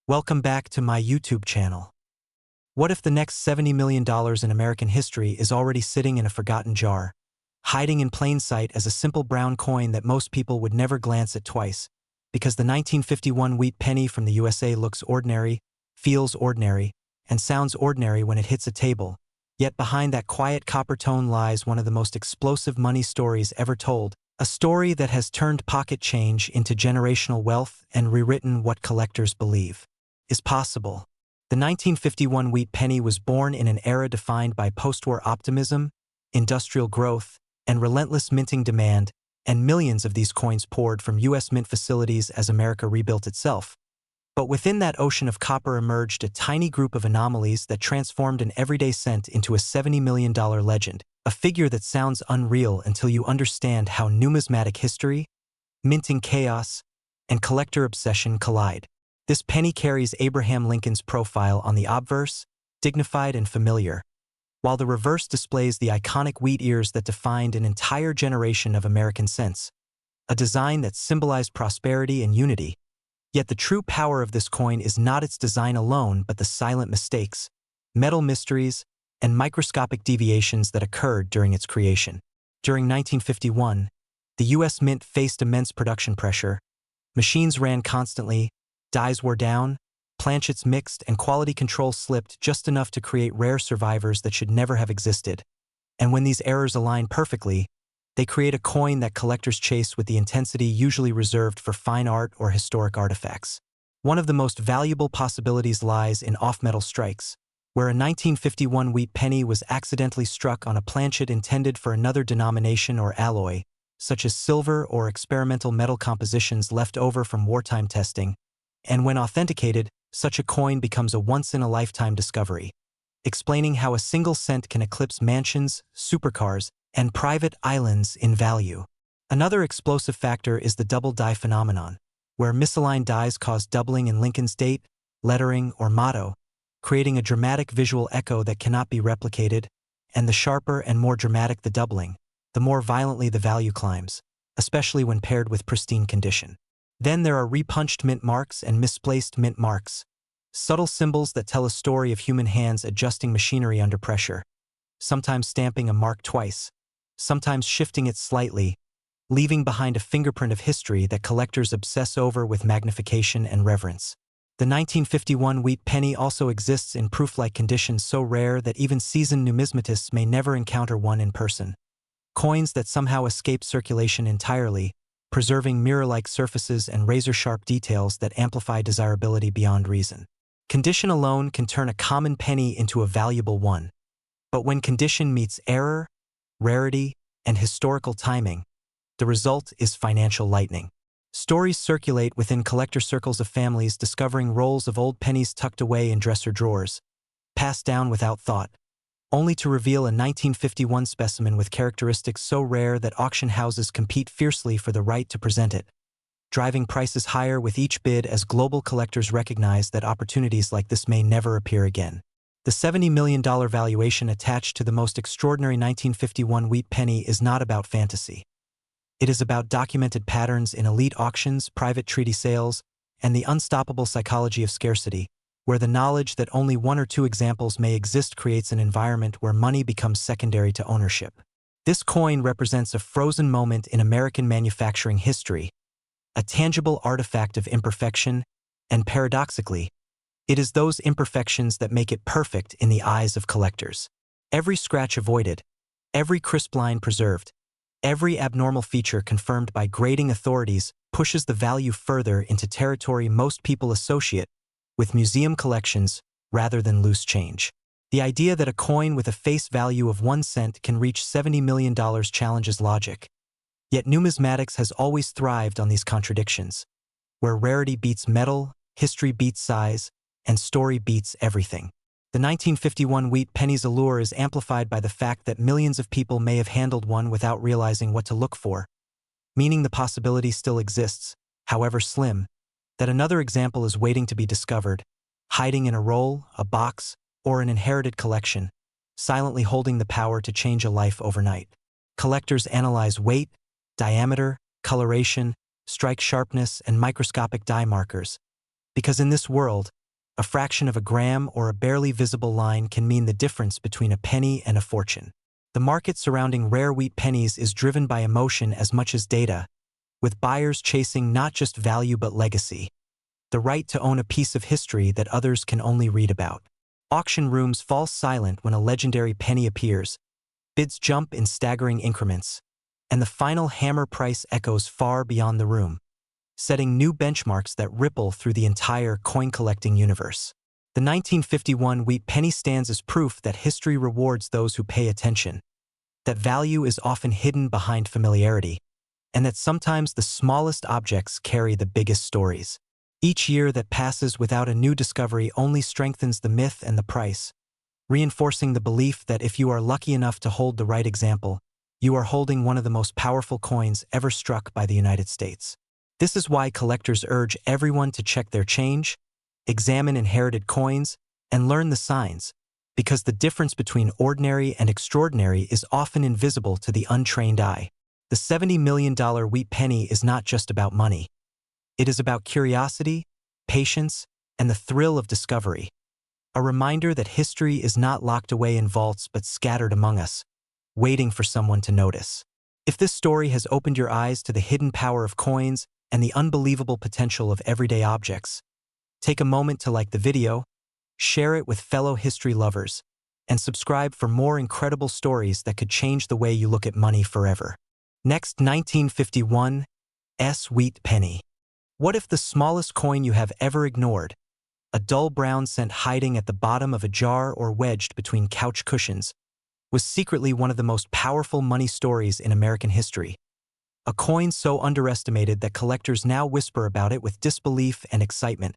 Welcome back to my YouTube channel. What if the next $70 million in American history is already sitting in a forgotten jar, hiding in plain sight as a simple brown coin that most people would never glance at twice, because the 1951 wheat penny from the USA looks ordinary, feels ordinary, and sounds ordinary when it hits a table, yet behind that quiet copper tone lies one of the most explosive money stories ever told, a story that has turned pocket change into generational wealth and rewritten what collectors believe is possible. The 1951 wheat penny was born in an era defined by post-war optimism, industrial growth, and relentless minting demand, and millions of these coins poured from U.S. mint facilities as America rebuilt itself. But within that ocean of copper emerged a tiny group of anomalies that transformed an everyday cent into a $70 million legend, a figure that sounds unreal until you understand how numismatic history, minting chaos, and collector obsession collide. This penny carries Abraham Lincoln's profile on the obverse, dignified and familiar, while the reverse displays the iconic wheat ears that defined an entire generation of American cents, a design that symbolized prosperity and unity. Yet the true power of this coin is not its design alone but the silent mistakes, metal mysteries, and microscopic deviations that occurred during its creation. During 1951, the U.S. Mint faced immense production pressure. Machines ran constantly, dies wore down, planchets mixed, and quality control slipped just enough to create rare survivors that should never have existed. And when these errors align perfectly, they create a coin that collectors chase with the intensity usually reserved for fine art or historic artifacts. One of the most valuable possibilities lies in off-metal strikes, where a 1951 wheat penny was accidentally struck on a planchet intended for another denomination or alloy, such as silver or experimental metal compositions left over from wartime testing. And when authenticated, such a coin becomes a once-in-a-lifetime discovery, explaining how a single cent can eclipse mansions, supercars, and private islands in value. Another explosive factor is the double die phenomenon, where misaligned dies cause doubling in Lincoln's date, lettering, or motto, creating a dramatic visual echo that cannot be replicated, and the sharper and more dramatic the doubling, the more violently the value climbs, especially when paired with pristine condition. Then there are repunched mint marks and misplaced mint marks, subtle symbols that tell a story of human hands adjusting machinery under pressure, sometimes stamping a mark twice, sometimes shifting it slightly, leaving behind a fingerprint of history that collectors obsess over with magnification and reverence. The 1951 wheat penny also exists in proof-like conditions so rare that even seasoned numismatists may never encounter one in person. Coins that somehow escape circulation entirely, preserving mirror-like surfaces and razor-sharp details that amplify desirability beyond reason. Condition alone can turn a common penny into a valuable one. But when condition meets error, rarity, and historical timing, the result is financial lightning. Stories circulate within collector circles of families discovering rolls of old pennies tucked away in dresser drawers, passed down without thought, only to reveal a 1951 specimen with characteristics so rare that auction houses compete fiercely for the right to present it, driving prices higher with each bid as global collectors recognize that opportunities like this may never appear again. The $70 million valuation attached to the most extraordinary 1951 wheat penny is not about fantasy. It is about documented patterns in elite auctions, private treaty sales, and the unstoppable psychology of scarcity, where the knowledge that only one or two examples may exist creates an environment where money becomes secondary to ownership. This coin represents a frozen moment in American manufacturing history, a tangible artifact of imperfection, and paradoxically, it is those imperfections that make it perfect in the eyes of collectors. Every scratch avoided, every crisp line preserved, every abnormal feature confirmed by grading authorities pushes the value further into territory most people associate with museum collections rather than loose change. The idea that a coin with a face value of 1 cent can reach $70 million challenges logic. Yet numismatics has always thrived on these contradictions, where rarity beats metal, history beats size, and story beats everything. The 1951 wheat penny's allure is amplified by the fact that millions of people may have handled one without realizing what to look for, meaning the possibility still exists, however slim, that another example is waiting to be discovered, hiding in a roll, a box, or an inherited collection, silently holding the power to change a life overnight. Collectors analyze weight, diameter, coloration, strike sharpness, and microscopic die markers, Because in this world, a fraction of a gram or a barely visible line can mean the difference between a penny and a fortune. The market surrounding rare wheat pennies is driven by emotion as much as data, with buyers chasing not just value but legacy, the right to own a piece of history that others can only read about. Auction rooms fall silent when a legendary penny appears, bids jump in staggering increments, and the final hammer price echoes far beyond the room, setting new benchmarks that ripple through the entire coin-collecting universe. The 1951 wheat penny stands as proof that history rewards those who pay attention, that value is often hidden behind familiarity, and that sometimes the smallest objects carry the biggest stories. Each year that passes without a new discovery only strengthens the myth and the price, reinforcing the belief that if you are lucky enough to hold the right example, you are holding one of the most powerful coins ever struck by the United States. This is why collectors urge everyone to check their change, examine inherited coins, and learn the signs, because the difference between ordinary and extraordinary is often invisible to the untrained eye. The $70 million wheat penny is not just about money. It is about curiosity, patience, and the thrill of discovery. A reminder that history is not locked away in vaults but scattered among us, waiting for someone to notice. If this story has opened your eyes to the hidden power of coins and the unbelievable potential of everyday objects, take a moment to like the video, share it with fellow history lovers, and subscribe for more incredible stories that could change the way you look at money forever. Next, 1951 wheat penny. What if the smallest coin you have ever ignored, a dull brown cent hiding at the bottom of a jar or wedged between couch cushions, was secretly one of the most powerful money stories in American history? A coin so underestimated that collectors now whisper about it with disbelief and excitement,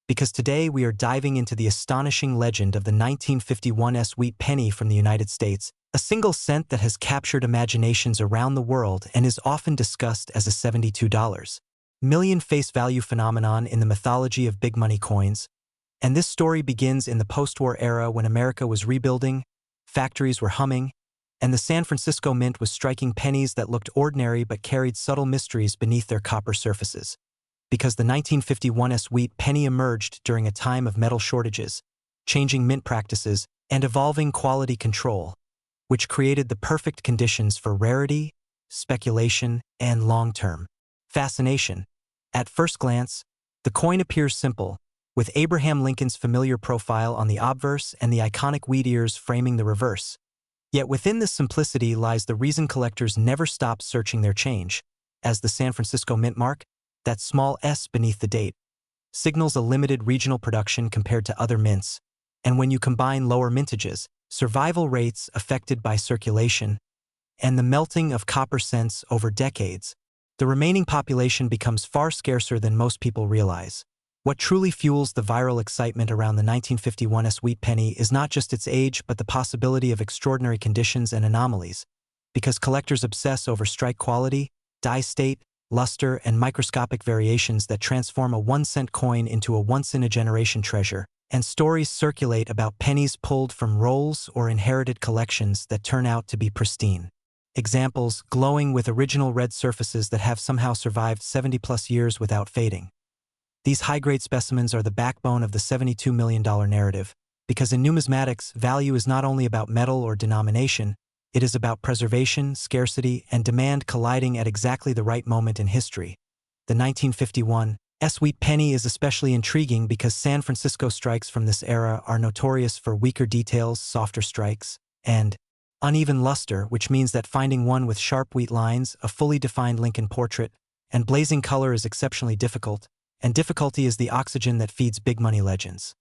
because today we are diving into the astonishing legend of the 1951 wheat penny from the United States, a single cent that has captured imaginations around the world and is often discussed as a $72 million face value phenomenon in the mythology of big money coins. And this story begins in the post-war era when America was rebuilding, factories were humming, and the San Francisco Mint was striking pennies that looked ordinary but carried subtle mysteries beneath their copper surfaces. Because the 1951 wheat penny emerged during a time of metal shortages, changing mint practices, and evolving quality control, which created the perfect conditions for rarity, speculation, and long-term fascination. At first glance, the coin appears simple, with Abraham Lincoln's familiar profile on the obverse and the iconic wheat ears framing the reverse. Yet within this simplicity lies the reason collectors never stop searching their change, as the San Francisco Mint mark, that small S beneath the date, signals a limited regional production compared to other mints, and when you combine lower mintages, survival rates affected by circulation, and the melting of copper cents over decades, the remaining population becomes far scarcer than most people realize. What truly fuels the viral excitement around the 1951 wheat penny is not just its age but the possibility of extraordinary conditions and anomalies, because collectors obsess over strike quality, die state, luster, and microscopic variations that transform a 1-cent coin into a once-in-a-generation treasure, and stories circulate about pennies pulled from rolls or inherited collections that turn out to be pristine. Examples glowing with original red surfaces that have somehow survived 70-plus years without fading. These high-grade specimens are the backbone of the $72 million narrative, because in numismatics, value is not only about metal or denomination, it is about preservation, scarcity, and demand colliding at exactly the right moment in history. The 1951 wheat penny is especially intriguing because San Francisco strikes from this era are notorious for weaker details, softer strikes, and uneven luster, which means that finding one with sharp wheat lines, a fully defined Lincoln portrait, and blazing color is exceptionally difficult, and difficulty is the oxygen that feeds big money legends.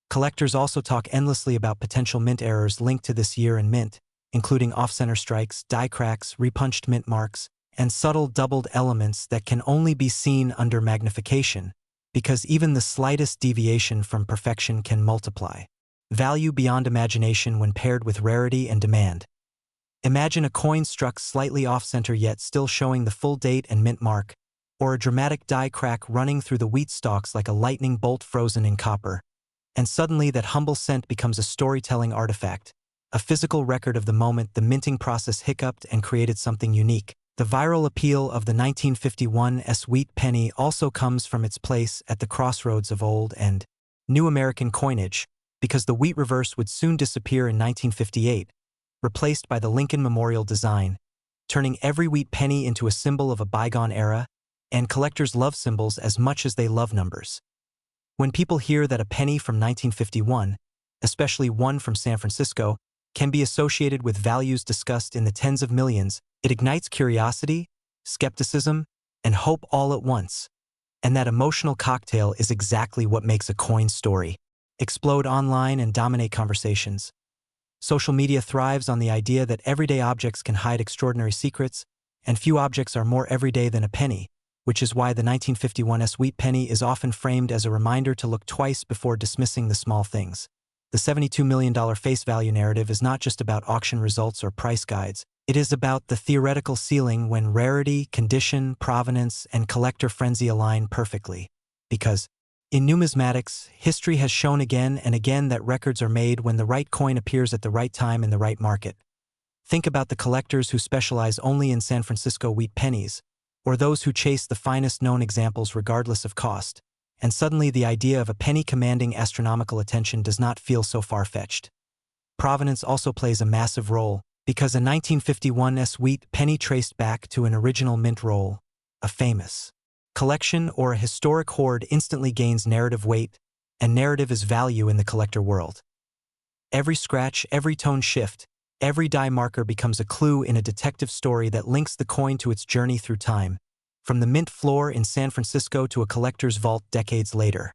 Collectors also talk endlessly about potential mint errors linked to this year in mint, including off-center strikes, die cracks, repunched mint marks, and subtle doubled elements that can only be seen under magnification, because even the slightest deviation from perfection can multiply value beyond imagination when paired with rarity and demand. Imagine a coin struck slightly off-center yet still showing the full date and mint mark, or a dramatic die crack running through the wheat stalks like a lightning bolt frozen in copper, and suddenly that humble cent becomes a storytelling artifact, a physical record of the moment the minting process hiccuped and created something unique. The viral appeal of the 1951's wheat penny also comes from its place at the crossroads of old and new American coinage, because the wheat reverse would soon disappear in 1958, replaced by the Lincoln Memorial design, turning every wheat penny into a symbol of a bygone era, and collectors love symbols as much as they love numbers. When people hear that a penny from 1951, especially one from San Francisco, can be associated with values discussed in the tens of millions, it ignites curiosity, skepticism, and hope all at once. And that emotional cocktail is exactly what makes a coin story explode online and dominate conversations. Social media thrives on the idea that everyday objects can hide extraordinary secrets, and few objects are more everyday than a penny, which is why the 1951's wheat penny is often framed as a reminder to look twice before dismissing the small things. The $72 million face value narrative is not just about auction results or price guides. It is about the theoretical ceiling when rarity, condition, provenance, and collector frenzy align perfectly. Because, in numismatics, history has shown again and again that records are made when the right coin appears at the right time in the right market. Think about the collectors who specialize only in San Francisco wheat pennies, or those who chase the finest known examples regardless of cost, and suddenly the idea of a penny commanding astronomical attention does not feel so far-fetched. Provenance also plays a massive role, because a 1951's wheat penny traced back to an original mint roll, a famous collection or a historic hoard instantly gains narrative weight, and narrative is value in the collector world. Every scratch, every tone shift, every die marker becomes a clue in a detective story that links the coin to its journey through time, from the mint floor in San Francisco to a collector's vault decades later.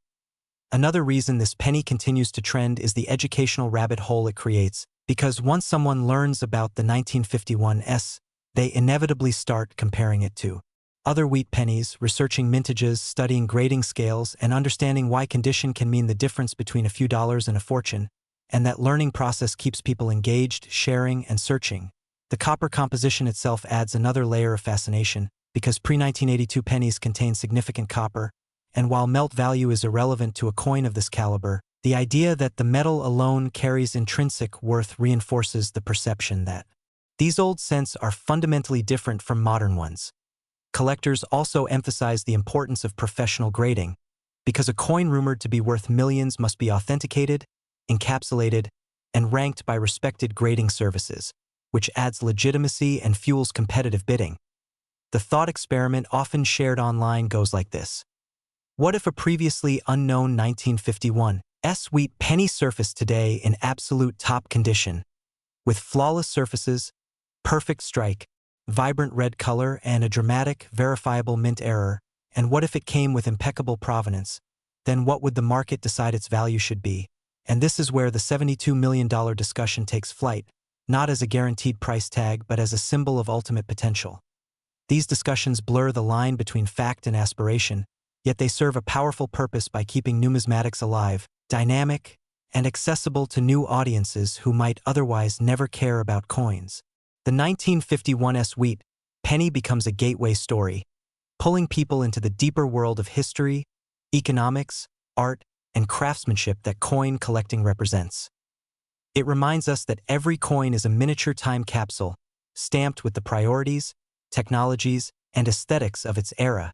Another reason this penny continues to trend is the educational rabbit hole it creates, because once someone learns about the 1951's, they inevitably start comparing it to other wheat pennies, researching mintages, studying grading scales, and understanding why condition can mean the difference between a few dollars and a fortune, and that learning process keeps people engaged, sharing, and searching. The copper composition itself adds another layer of fascination, because pre-1982 pennies contain significant copper, and while melt value is irrelevant to a coin of this caliber, the idea that the metal alone carries intrinsic worth reinforces the perception that these old cents are fundamentally different from modern ones. Collectors also emphasize the importance of professional grading, because a coin rumored to be worth millions must be authenticated, encapsulated, and ranked by respected grading services, which adds legitimacy and fuels competitive bidding. The thought experiment often shared online goes like this. What if a previously unknown 1951's wheat penny surfaced today in absolute top condition, with flawless surfaces, perfect strike, vibrant red color, and a dramatic, verifiable mint error? And what if it came with impeccable provenance? Then what would the market decide its value should be? And this is where the $72 million discussion takes flight, not as a guaranteed price tag but as a symbol of ultimate potential. These discussions blur the line between fact and aspiration, yet they serve a powerful purpose by keeping numismatics alive, dynamic, and accessible to new audiences who might otherwise never care about coins. The 1951's wheat penny becomes a gateway story, pulling people into the deeper world of history, economics, art, and craftsmanship that coin collecting represents. It reminds us that every coin is a miniature time capsule, stamped with the priorities, technologies, and aesthetics of its era.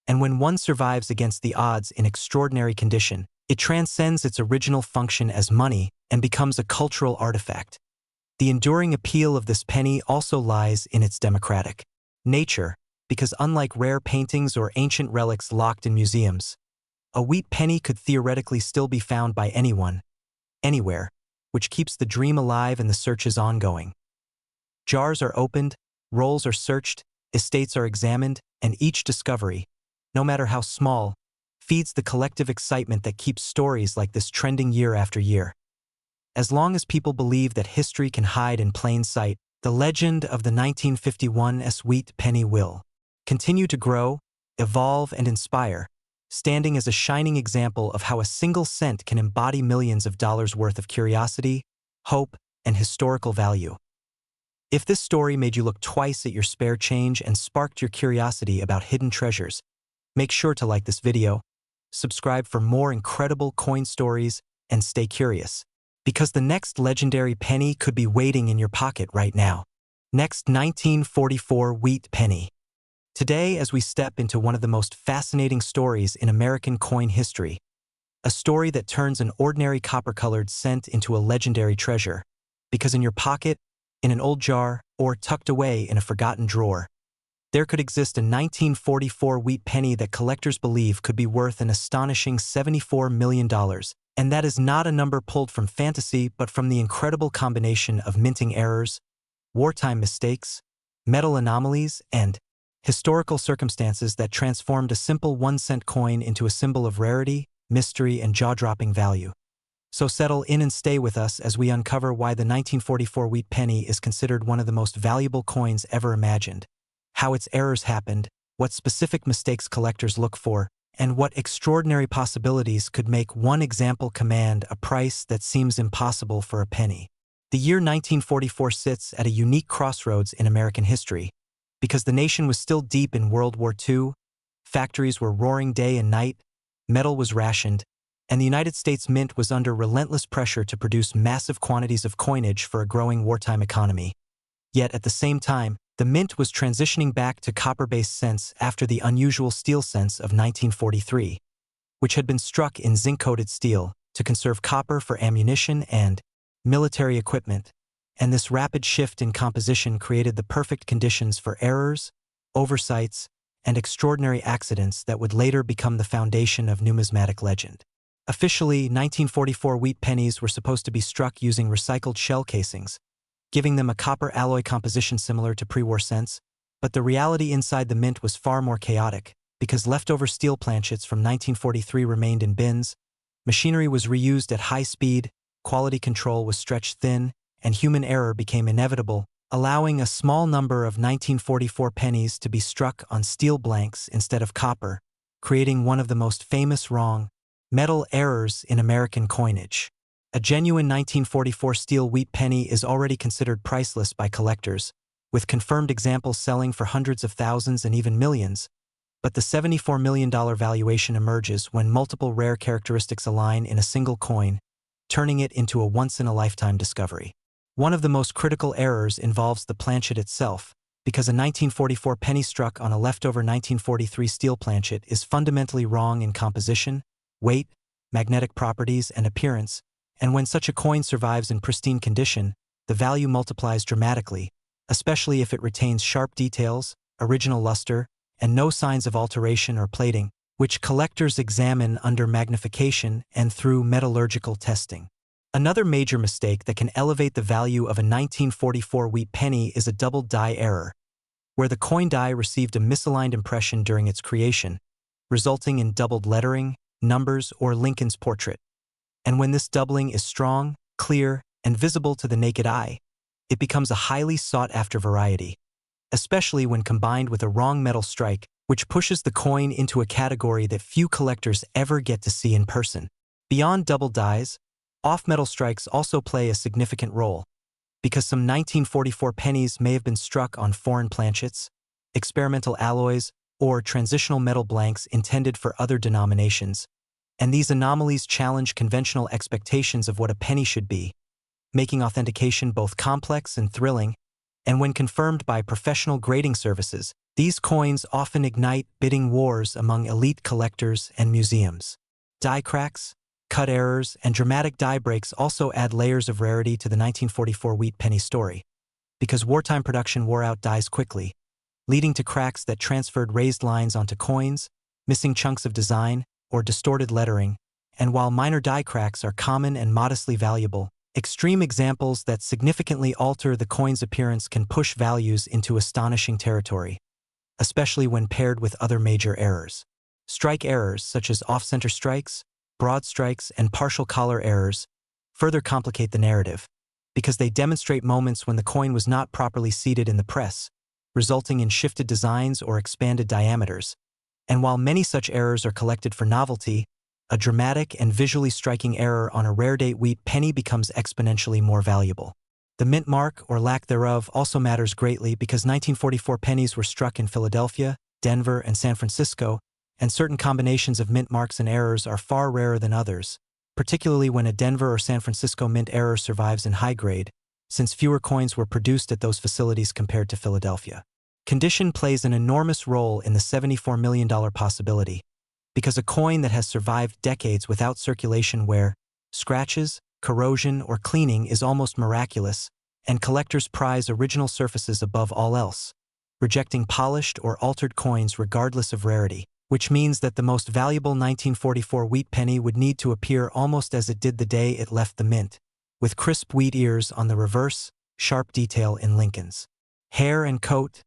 And when one survives against the odds in extraordinary condition, it transcends its original function as money and becomes a cultural artifact. The enduring appeal of this penny also lies in its democratic nature, because unlike rare paintings or ancient relics locked in museums, a wheat penny could theoretically still be found by anyone, anywhere, which keeps the dream alive and the searches ongoing. Jars are opened, rolls are searched, estates are examined, and each discovery, no matter how small, feeds the collective excitement that keeps stories like this trending year after year. As long as people believe that history can hide in plain sight, the legend of the 1951's wheat penny will continue to grow, evolve, and inspire, standing as a shining example of how a single cent can embody millions of dollars worth of curiosity, hope, and historical value. If this story made you look twice at your spare change and sparked your curiosity about hidden treasures, make sure to like this video, subscribe for more incredible coin stories, and stay curious, because the next legendary penny could be waiting in your pocket right now. Next, 1944 wheat penny. Today, as we step into one of the most fascinating stories in American coin history, a story that turns an ordinary copper-colored cent into a legendary treasure, because in your pocket, in an old jar, or tucked away in a forgotten drawer, there could exist a 1944 wheat penny that collectors believe could be worth an astonishing $74 million. And that is not a number pulled from fantasy, but from the incredible combination of minting errors, wartime mistakes, metal anomalies, and historical circumstances that transformed a simple 1-cent coin into a symbol of rarity, mystery, and jaw-dropping value. So settle in and stay with us as we uncover why the 1944 wheat penny is considered one of the most valuable coins ever imagined, how its errors happened, what specific mistakes collectors look for, and what extraordinary possibilities could make one example command a price that seems impossible for a penny. The year 1944 sits at a unique crossroads in American history, because the nation was still deep in World War II, factories were roaring day and night, metal was rationed, and the United States Mint was under relentless pressure to produce massive quantities of coinage for a growing wartime economy. Yet at the same time, the Mint was transitioning back to copper-based cents after the unusual steel cents of 1943, which had been struck in zinc-coated steel to conserve copper for ammunition and military equipment, and this rapid shift in composition created the perfect conditions for errors, oversights, and extraordinary accidents that would later become the foundation of numismatic legend. Officially, 1944 wheat pennies were supposed to be struck using recycled shell casings, giving them a copper alloy composition similar to pre-war cents, but the reality inside the mint was far more chaotic, because leftover steel planchets from 1943 remained in bins, machinery was reused at high speed, quality control was stretched thin, and human error became inevitable, allowing a small number of 1944 pennies to be struck on steel blanks instead of copper, creating one of the most famous wrong metal errors in American coinage. A genuine 1944 steel wheat penny is already considered priceless by collectors, with confirmed examples selling for hundreds of thousands and even millions, but the $74 million valuation emerges when multiple rare characteristics align in a single coin, turning it into a once-in-a-lifetime discovery. One of the most critical errors involves the planchet itself, because a 1944 penny struck on a leftover 1943 steel planchet is fundamentally wrong in composition, weight, magnetic properties, and appearance, and when such a coin survives in pristine condition, the value multiplies dramatically, especially if it retains sharp details, original luster, and no signs of alteration or plating, which collectors examine under magnification and through metallurgical testing. Another major mistake that can elevate the value of a 1944 wheat penny is a double die error, where the coin die received a misaligned impression during its creation, resulting in doubled lettering, numbers, or Lincoln's portrait. And when this doubling is strong, clear, and visible to the naked eye, it becomes a highly sought-after variety, especially when combined with a wrong metal strike, which pushes the coin into a category that few collectors ever get to see in person. Beyond double dies, off-metal strikes also play a significant role, because some 1944 pennies may have been struck on foreign planchets, experimental alloys, or transitional metal blanks intended for other denominations, and these anomalies challenge conventional expectations of what a penny should be, making authentication both complex and thrilling, and when confirmed by professional grading services, these coins often ignite bidding wars among elite collectors and museums. Die cracks, cut errors, and dramatic die breaks also add layers of rarity to the 1944 wheat penny story, because wartime production wore out dies quickly, leading to cracks that transferred raised lines onto coins, missing chunks of design, or distorted lettering, and while minor die cracks are common and modestly valuable, extreme examples that significantly alter the coin's appearance can push values into astonishing territory, especially when paired with other major errors. Strike errors such as off-center strikes, broad strikes, and partial collar errors further complicate the narrative, because they demonstrate moments when the coin was not properly seated in the press, resulting in shifted designs or expanded diameters. And while many such errors are collected for novelty, a dramatic and visually striking error on a rare date wheat penny becomes exponentially more valuable. The mint mark, or lack thereof, also matters greatly because 1944 pennies were struck in Philadelphia, Denver, and San Francisco, and certain combinations of mint marks and errors are far rarer than others, particularly when a Denver or San Francisco mint error survives in high grade, since fewer coins were produced at those facilities compared to Philadelphia. Condition plays an enormous role in the $74 million possibility, because a coin that has survived decades without circulation wear, scratches, corrosion, or cleaning is almost miraculous, and collectors prize original surfaces above all else, rejecting polished or altered coins regardless of rarity, which means that the most valuable 1944 wheat penny would need to appear almost as it did the day it left the mint, with crisp wheat ears on the reverse, sharp detail in Lincoln's hair and coat,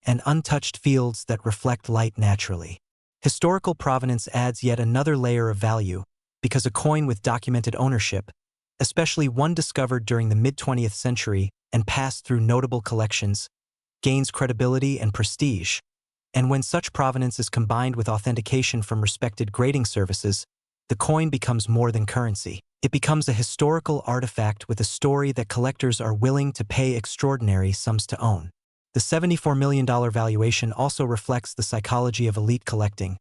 and untouched fields that reflect light naturally. Historical provenance adds yet another layer of value, because a coin with documented ownership, especially one discovered during the mid-20th century and passed through notable collections, gains credibility and prestige. And when such provenance is combined with authentication from respected grading services, the coin becomes more than currency. It becomes a historical artifact with a story that collectors are willing to pay extraordinary sums to own. The $74 million valuation also reflects the psychology of elite collecting,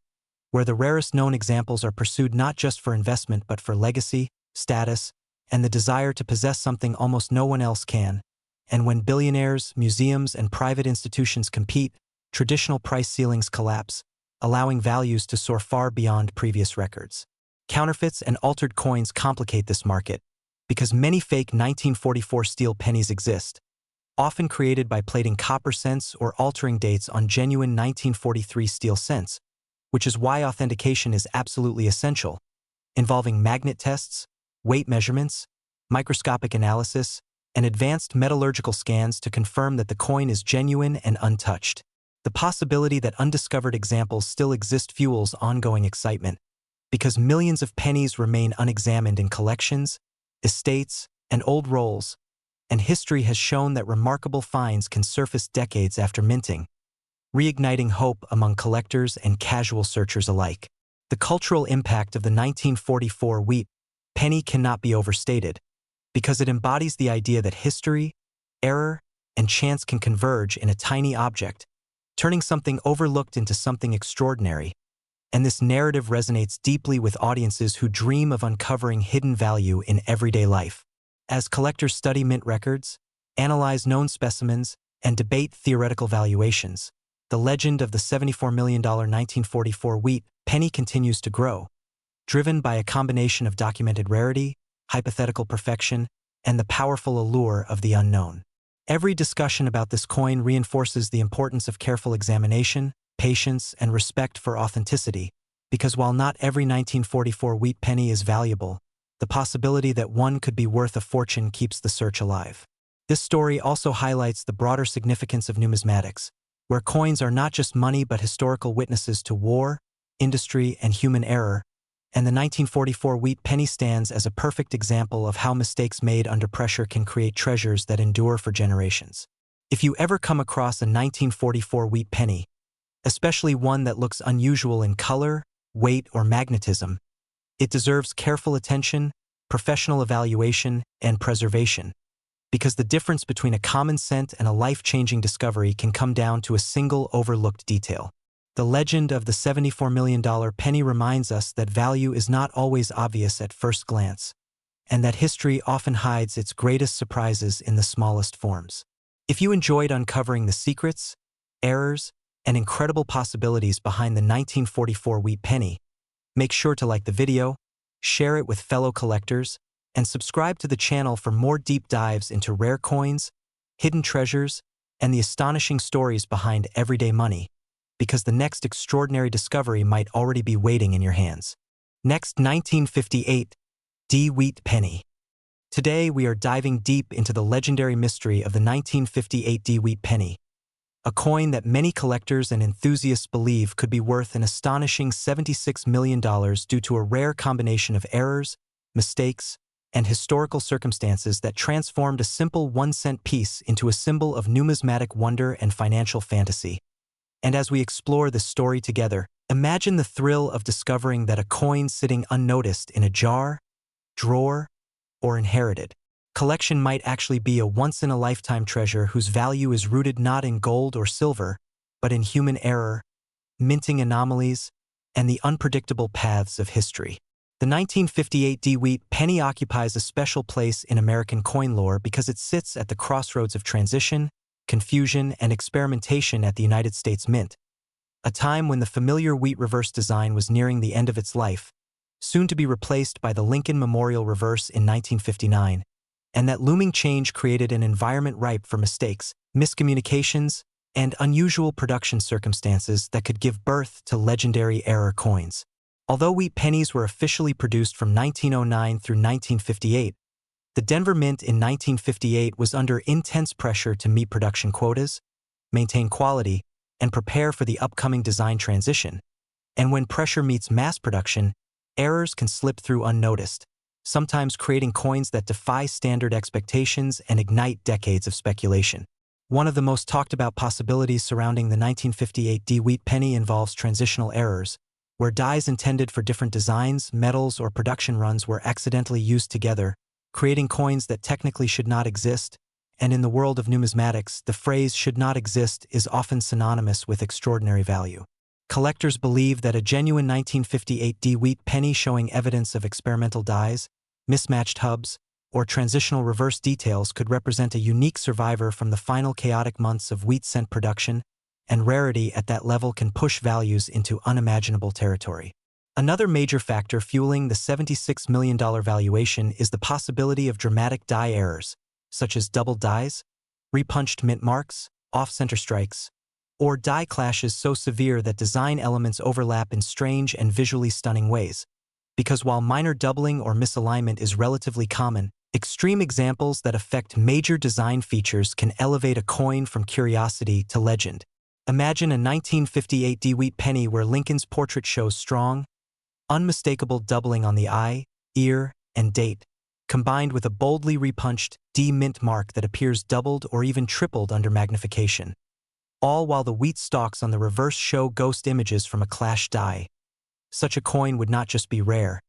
where the rarest known examples are pursued not just for investment but for legacy, status, and the desire to possess something almost no one else can. And when billionaires, museums, and private institutions compete, traditional price ceilings collapse, allowing values to soar far beyond previous records. Counterfeits and altered coins complicate this market, because many fake 1944 steel pennies exist, often created by plating copper cents or altering dates on genuine 1943 steel cents, which is why authentication is absolutely essential, involving magnet tests, weight measurements, microscopic analysis, and advanced metallurgical scans to confirm that the coin is genuine and untouched. The possibility that undiscovered examples still exist fuels ongoing excitement, because millions of pennies remain unexamined in collections, estates, and old rolls, and history has shown that remarkable finds can surface decades after minting, reigniting hope among collectors and casual searchers alike. The cultural impact of the 1944 wheat penny cannot be overstated, because it embodies the idea that history, error, and chance can converge in a tiny object, turning something overlooked into something extraordinary. And this narrative resonates deeply with audiences who dream of uncovering hidden value in everyday life. As collectors study mint records, analyze known specimens, and debate theoretical valuations, the legend of the $74 million 1944 wheat penny continues to grow, driven by a combination of documented rarity, hypothetical perfection, and the powerful allure of the unknown. Every discussion about this coin reinforces the importance of careful examination, patience, and respect for authenticity, because while not every 1944 wheat penny is valuable, the possibility that one could be worth a fortune keeps the search alive. This story also highlights the broader significance of numismatics, where coins are not just money but historical witnesses to war, industry, and human error, and the 1944 wheat penny stands as a perfect example of how mistakes made under pressure can create treasures that endure for generations. If you ever come across a 1944 wheat penny, especially one that looks unusual in color, weight, or magnetism, it deserves careful attention, professional evaluation, and preservation, because the difference between a common cent and a life-changing discovery can come down to a single overlooked detail. The legend of the $74 million penny reminds us that value is not always obvious at first glance, and that history often hides its greatest surprises in the smallest forms. If you enjoyed uncovering the secrets, errors, and incredible possibilities behind the 1944 wheat penny, make sure to like the video, share it with fellow collectors, and subscribe to the channel for more deep dives into rare coins, hidden treasures, and the astonishing stories behind everyday money, because the next extraordinary discovery might already be waiting in your hands. Next, 1958 D wheat penny. Today we are diving deep into the legendary mystery of the 1958 D wheat penny, a coin that many collectors and enthusiasts believe could be worth an astonishing $76 million due to a rare combination of errors, mistakes, and historical circumstances that transformed a simple 1-cent piece into a symbol of numismatic wonder and financial fantasy. And as we explore this story together, imagine the thrill of discovering that a coin sitting unnoticed in a jar, drawer, or inherited collection might actually be a once-in-a-lifetime treasure whose value is rooted not in gold or silver, but in human error, minting anomalies, and the unpredictable paths of history. The 1958 D Wheat penny occupies a special place in American coin lore because it sits at the crossroads of transition, confusion, and experimentation at the United States Mint, a time when the familiar wheat reverse design was nearing the end of its life, soon to be replaced by the Lincoln Memorial reverse in 1959, and that looming change created an environment ripe for mistakes, miscommunications, and unusual production circumstances that could give birth to legendary error coins. Although wheat pennies were officially produced from 1909 through 1958, the Denver Mint in 1958 was under intense pressure to meet production quotas, maintain quality, and prepare for the upcoming design transition. And when pressure meets mass production, errors can slip through unnoticed, sometimes creating coins that defy standard expectations and ignite decades of speculation. One of the most talked about possibilities surrounding the 1958 D Wheat penny involves transitional errors, where dies intended for different designs, metals, or production runs were accidentally used together, creating coins that technically should not exist. And in the world of numismatics, the phrase "should not exist" is often synonymous with extraordinary value. Collectors believe that a genuine 1958 D Wheat penny showing evidence of experimental dies, mismatched hubs, or transitional reverse details could represent a unique survivor from the final chaotic months of wheat cent production, and rarity at that level can push values into unimaginable territory. Another major factor fueling the $76 million valuation is the possibility of dramatic die errors, such as double dies, repunched mint marks, off-center strikes, or die clashes so severe that design elements overlap in strange and visually stunning ways. Because while minor doubling or misalignment is relatively common, extreme examples that affect major design features can elevate a coin from curiosity to legend. Imagine a 1958 D Wheat penny where Lincoln's portrait shows strong, unmistakable doubling on the eye, ear, and date, combined with a boldly repunched D mint mark that appears doubled or even tripled under magnification, all while the wheat stalks on the reverse show ghost images from a clashed die. Such a coin would not just be rare,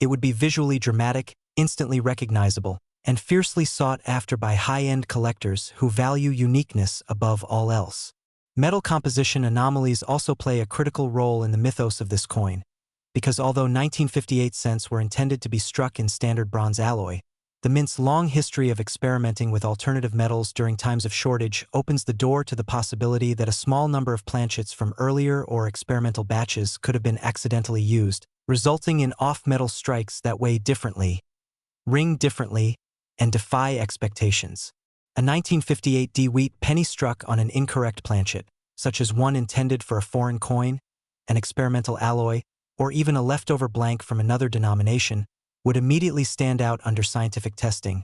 it would be visually dramatic, instantly recognizable, and fiercely sought after by high-end collectors who value uniqueness above all else. Metal composition anomalies also play a critical role in the mythos of this coin, because although 1958 cents were intended to be struck in standard bronze alloy, the Mint's long history of experimenting with alternative metals during times of shortage opens the door to the possibility that a small number of planchets from earlier or experimental batches could have been accidentally used, resulting in off-metal strikes that weigh differently, ring differently, and defy expectations. A 1958 D Wheat penny struck on an incorrect planchet, such as one intended for a foreign coin, an experimental alloy, or even a leftover blank from another denomination, would immediately stand out under scientific testing,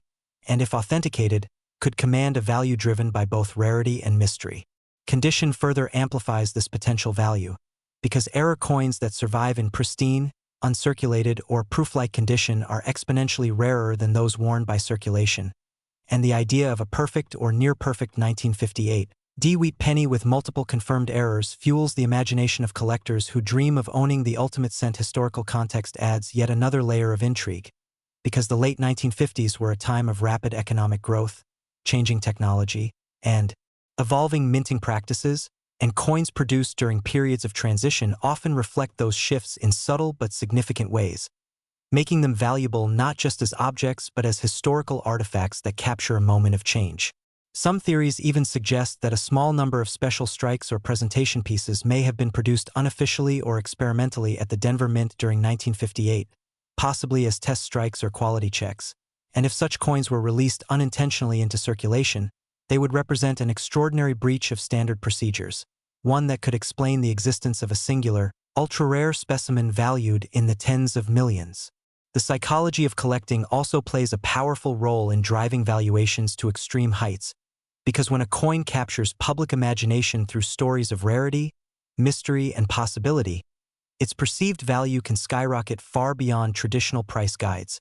and if authenticated, could command a value driven by both rarity and mystery. Condition further amplifies this potential value, because error coins that survive in pristine, uncirculated, or proof-like condition are exponentially rarer than those worn by circulation, and the idea of a perfect or near-perfect 1958 D Wheat penny with multiple confirmed errors fuels the imagination of collectors who dream of owning the ultimate cent. Historical context adds yet another layer of intrigue, because the late 1950s were a time of rapid economic growth, changing technology, and evolving minting practices, and coins produced during periods of transition often reflect those shifts in subtle but significant ways, making them valuable not just as objects but as historical artifacts that capture a moment of change. Some theories even suggest that a small number of special strikes or presentation pieces may have been produced unofficially or experimentally at the Denver Mint during 1958, possibly as test strikes or quality checks, and if such coins were released unintentionally into circulation, they would represent an extraordinary breach of standard procedures, one that could explain the existence of a singular, ultra-rare specimen valued in the tens of millions. The psychology of collecting also plays a powerful role in driving valuations to extreme heights, because when a coin captures public imagination through stories of rarity, mystery, and possibility, its perceived value can skyrocket far beyond traditional price guides,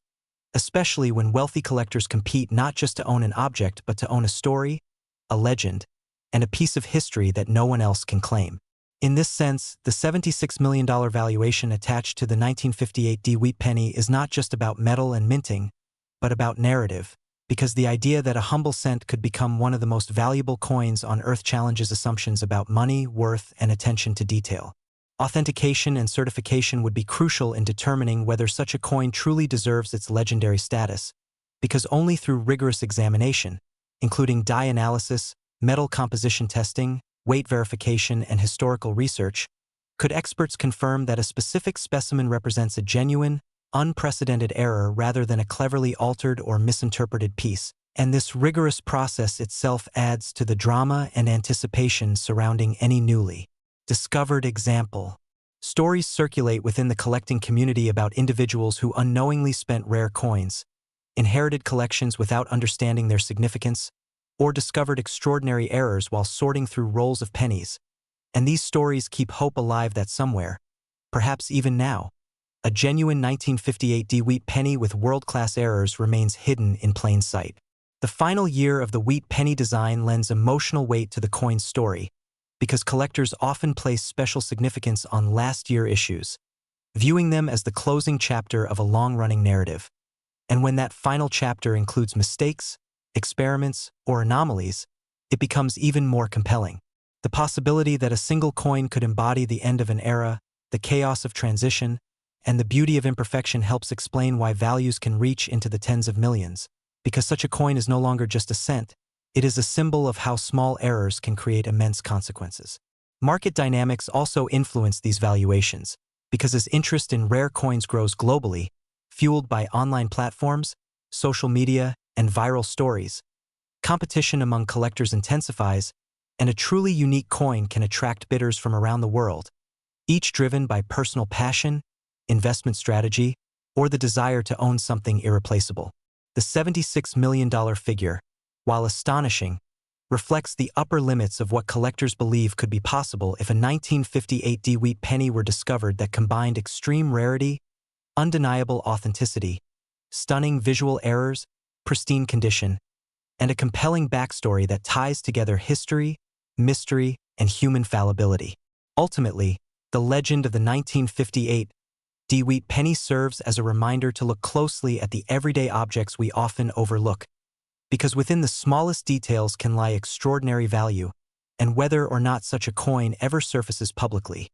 especially when wealthy collectors compete not just to own an object but to own a story, a legend, and a piece of history that no one else can claim. In this sense, the $76 million valuation attached to the 1958 D Wheat penny is not just about metal and minting, but about narrative, because the idea that a humble cent could become one of the most valuable coins on Earth challenges assumptions about money, worth, and attention to detail. Authentication and certification would be crucial in determining whether such a coin truly deserves its legendary status, because only through rigorous examination, including die analysis, metal composition testing, weight verification, and historical research, could experts confirm that a specific specimen represents a genuine, unprecedented error rather than a cleverly altered or misinterpreted piece. And this rigorous process itself adds to the drama and anticipation surrounding any newly discovered example. Stories circulate within the collecting community about individuals who unknowingly spent rare coins, inherited collections without understanding their significance, or discovered extraordinary errors while sorting through rolls of pennies. And these stories keep hope alive that somewhere, perhaps even now, a genuine 1958 wheat penny with world-class errors remains hidden in plain sight. The final year of the wheat penny design lends emotional weight to the coin's story, because collectors often place special significance on last-year issues, viewing them as the closing chapter of a long-running narrative. And when that final chapter includes mistakes, experiments, or anomalies, it becomes even more compelling. The possibility that a single coin could embody the end of an era, the chaos of transition, and the beauty of imperfection helps explain why values can reach into the tens of millions. Because such a coin is no longer just a cent, it is a symbol of how small errors can create immense consequences. Market dynamics also influence these valuations, because as interest in rare coins grows globally, fueled by online platforms, social media, and viral stories, competition among collectors intensifies, and a truly unique coin can attract bidders from around the world, each driven by personal passion, investment strategy, or the desire to own something irreplaceable. The $76 million figure, while astonishing, reflects the upper limits of what collectors believe could be possible if a 1958 wheat penny were discovered that combined extreme rarity, undeniable authenticity, stunning visual errors, pristine condition, and a compelling backstory that ties together history, mystery, and human fallibility. Ultimately, the legend of the 1958 wheat penny serves as a reminder to look closely at the everyday objects we often overlook, because within the smallest details can lie extraordinary value, and whether or not such a coin ever surfaces publicly,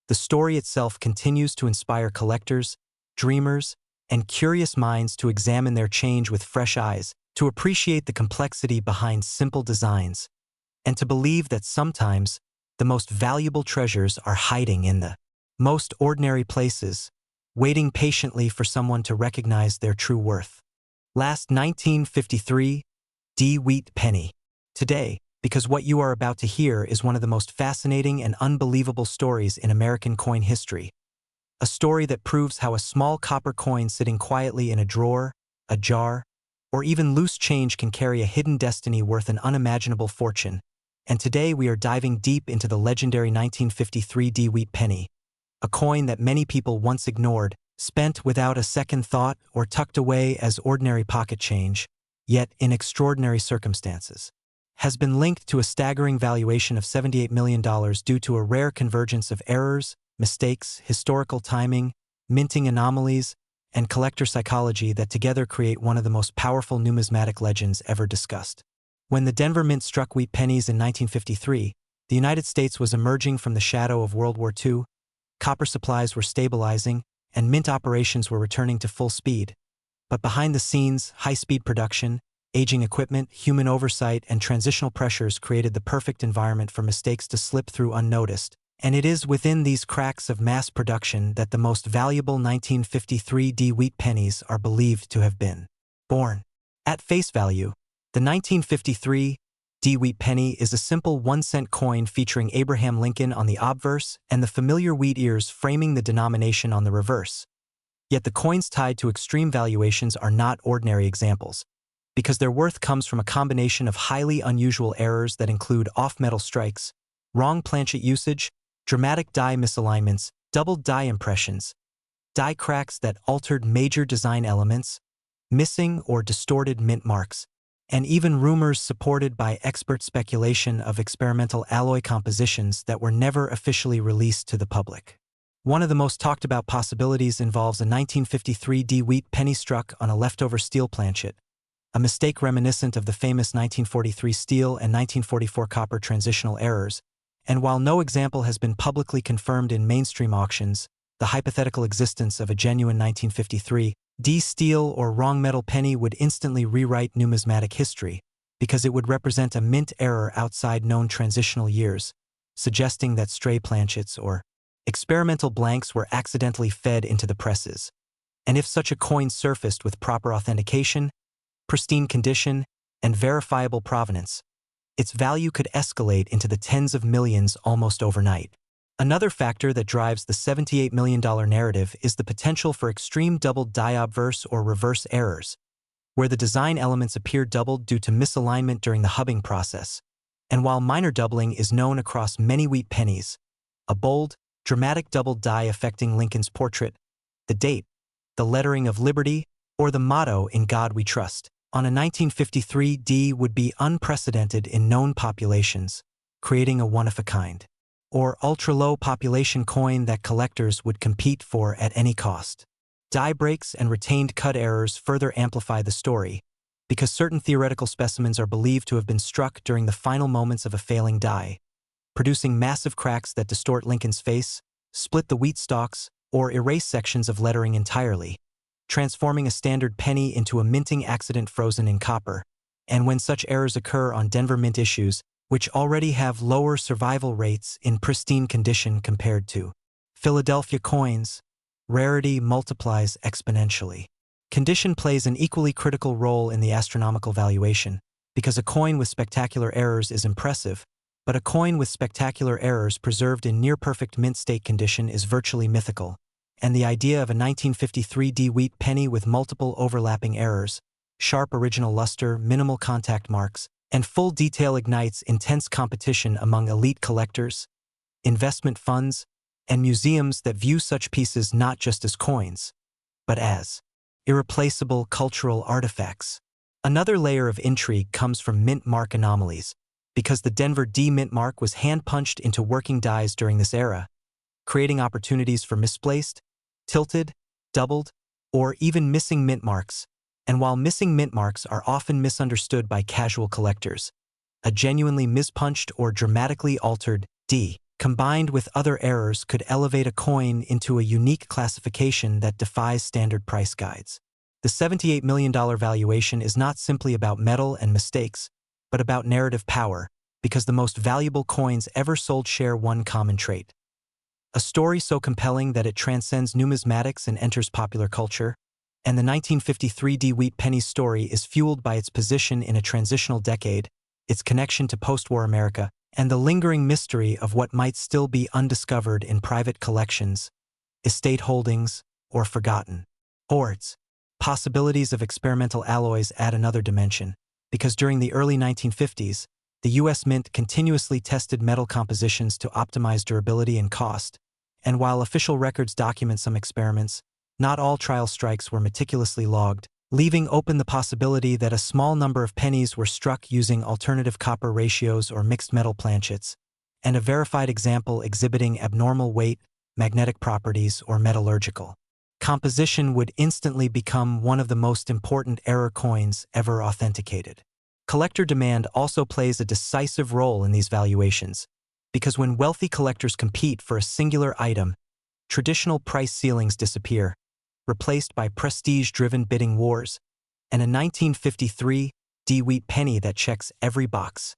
the story itself continues to inspire collectors, dreamers, and curious minds to examine their change with fresh eyes, to appreciate the complexity behind simple designs, and to believe that sometimes the most valuable treasures are hiding in the most ordinary places, waiting patiently for someone to recognize their true worth. Last 1953 wheat penny. Today, because what you are about to hear is one of the most fascinating and unbelievable stories in American coin history. A story that proves how a small copper coin sitting quietly in a drawer, a jar, or even loose change can carry a hidden destiny worth an unimaginable fortune. And today we are diving deep into the legendary 1953 wheat penny, a coin that many people once ignored, spent without a second thought, or tucked away as ordinary pocket change, yet in extraordinary circumstances, has been linked to a staggering valuation of $78 million due to a rare convergence of errors, mistakes, historical timing, minting anomalies, and collector psychology that together create one of the most powerful numismatic legends ever discussed. When the Denver Mint struck wheat pennies in 1953, the United States was emerging from the shadow of World War II, copper supplies were stabilizing, and mint operations were returning to full speed. But behind the scenes, high-speed production, aging equipment, human oversight, and transitional pressures created the perfect environment for mistakes to slip through unnoticed. And it is within these cracks of mass production that the most valuable 1953 wheat pennies are believed to have been born. At face value, the 1953 wheat penny is a simple 1-cent coin featuring Abraham Lincoln on the obverse and the familiar wheat ears framing the denomination on the reverse. Yet the coins tied to extreme valuations are not ordinary examples, because their worth comes from a combination of highly unusual errors that include off-metal strikes, wrong planchet usage, dramatic die misalignments, doubled die impressions, die cracks that altered major design elements, missing or distorted mint marks, and even rumors supported by expert speculation of experimental alloy compositions that were never officially released to the public. One of the most talked about possibilities involves a 1953 wheat penny struck on a leftover steel planchet, a mistake reminiscent of the famous 1943 steel and 1944 copper transitional errors, And while no example has been publicly confirmed in mainstream auctions, the hypothetical existence of a genuine 1953 D steel or wrong metal penny would instantly rewrite numismatic history, because it would represent a mint error outside known transitional years, suggesting that stray planchets or experimental blanks were accidentally fed into the presses. And if such a coin surfaced with proper authentication, pristine condition, and verifiable provenance, its value could escalate into the tens of millions almost overnight. Another factor that drives the $78 million narrative is the potential for extreme doubled die obverse or reverse errors, where the design elements appear doubled due to misalignment during the hubbing process. And while minor doubling is known across many wheat pennies, a bold, dramatic doubled die affecting Lincoln's portrait, the date, the lettering of liberty, or the motto "In God We Trust" on a 1953 D would be unprecedented in known populations, creating a one-of-a-kind, or ultra-low population coin that collectors would compete for at any cost. Die breaks and retained cut errors further amplify the story, because certain theoretical specimens are believed to have been struck during the final moments of a failing die, producing massive cracks that distort Lincoln's face, split the wheat stalks, or erase sections of lettering entirely, transforming a standard penny into a minting accident frozen in copper. And when such errors occur on Denver Mint issues, which already have lower survival rates in pristine condition compared to Philadelphia coins, rarity multiplies exponentially. Condition plays an equally critical role in the astronomical valuation, because a coin with spectacular errors is impressive, but a coin with spectacular errors preserved in near-perfect mint state condition is virtually mythical. And the idea of a 1953 D wheat penny with multiple overlapping errors, sharp original luster, minimal contact marks, and full detail ignites intense competition among elite collectors, investment funds, and museums that view such pieces not just as coins, but as irreplaceable cultural artifacts. Another layer of intrigue comes from mint mark anomalies, because the Denver D mint mark was hand-punched into working dies during this era, creating opportunities for misplaced, tilted, doubled, or even missing mint marks. And while missing mint marks are often misunderstood by casual collectors, a genuinely mispunched or dramatically altered D, combined with other errors, could elevate a coin into a unique classification that defies standard price guides. The $78 million valuation is not simply about metal and mistakes, but about narrative power, because the most valuable coins ever sold share one common trait: a story so compelling that it transcends numismatics and enters popular culture. And the 1953 D wheat penny story is fueled by its position in a transitional decade, its connection to post-war America, and the lingering mystery of what might still be undiscovered in private collections, estate holdings, or forgotten hoards. Possibilities of experimental alloys add another dimension, because during the early 1950s, the U.S. Mint continuously tested metal compositions to optimize durability and cost, and while official records document some experiments, not all trial strikes were meticulously logged, leaving open the possibility that a small number of pennies were struck using alternative copper ratios or mixed metal planchets, and a verified example exhibiting abnormal weight, magnetic properties, or metallurgical composition would instantly become one of the most important error coins ever authenticated. Collector demand also plays a decisive role in these valuations, because when wealthy collectors compete for a singular item, traditional price ceilings disappear, replaced by prestige-driven bidding wars, and a 1953 D wheat penny that checks every box: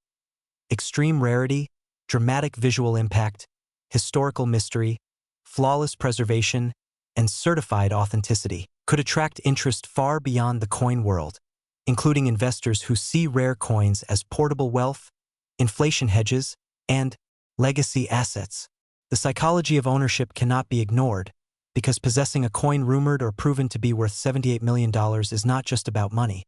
extreme rarity, dramatic visual impact, historical mystery, flawless preservation, and certified authenticity, could attract interest far beyond the coin world, including investors who see rare coins as portable wealth, inflation hedges, and legacy assets. The psychology of ownership cannot be ignored, because possessing a coin rumored or proven to be worth $78 million is not just about money,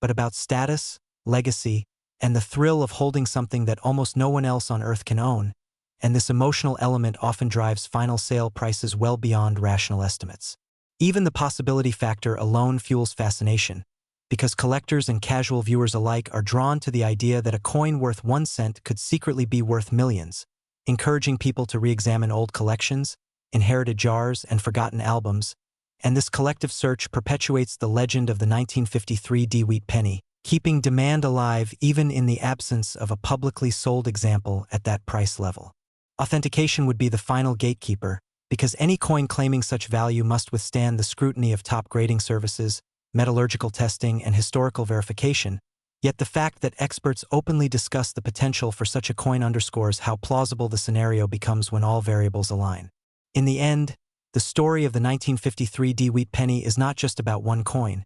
but about status, legacy, and the thrill of holding something that almost no one else on earth can own. And this emotional element often drives final sale prices well beyond rational estimates. Even the possibility factor alone fuels fascination, because collectors and casual viewers alike are drawn to the idea that a coin worth 1 cent could secretly be worth millions, encouraging people to re-examine old collections, inherited jars, and forgotten albums. And this collective search perpetuates the legend of the 1953 D wheat penny, keeping demand alive even in the absence of a publicly sold example at that price level. Authentication would be the final gatekeeper, because any coin claiming such value must withstand the scrutiny of top grading services, metallurgical testing, and historical verification. Yet the fact that experts openly discuss the potential for such a coin underscores how plausible the scenario becomes when all variables align. In the end, the story of the 1953 wheat penny is not just about one coin,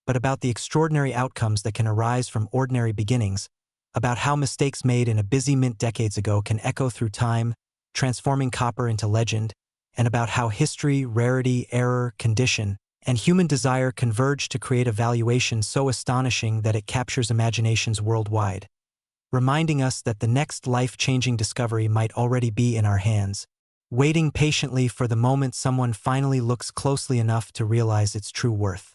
but about the extraordinary outcomes that can arise from ordinary beginnings, about how mistakes made in a busy mint decades ago can echo through time, transforming copper into legend, and about how history, rarity, error, condition, and human desire converge to create a valuation so astonishing that it captures imaginations worldwide, reminding us that the next life-changing discovery might already be in our hands, waiting patiently for the moment someone finally looks closely enough to realize its true worth.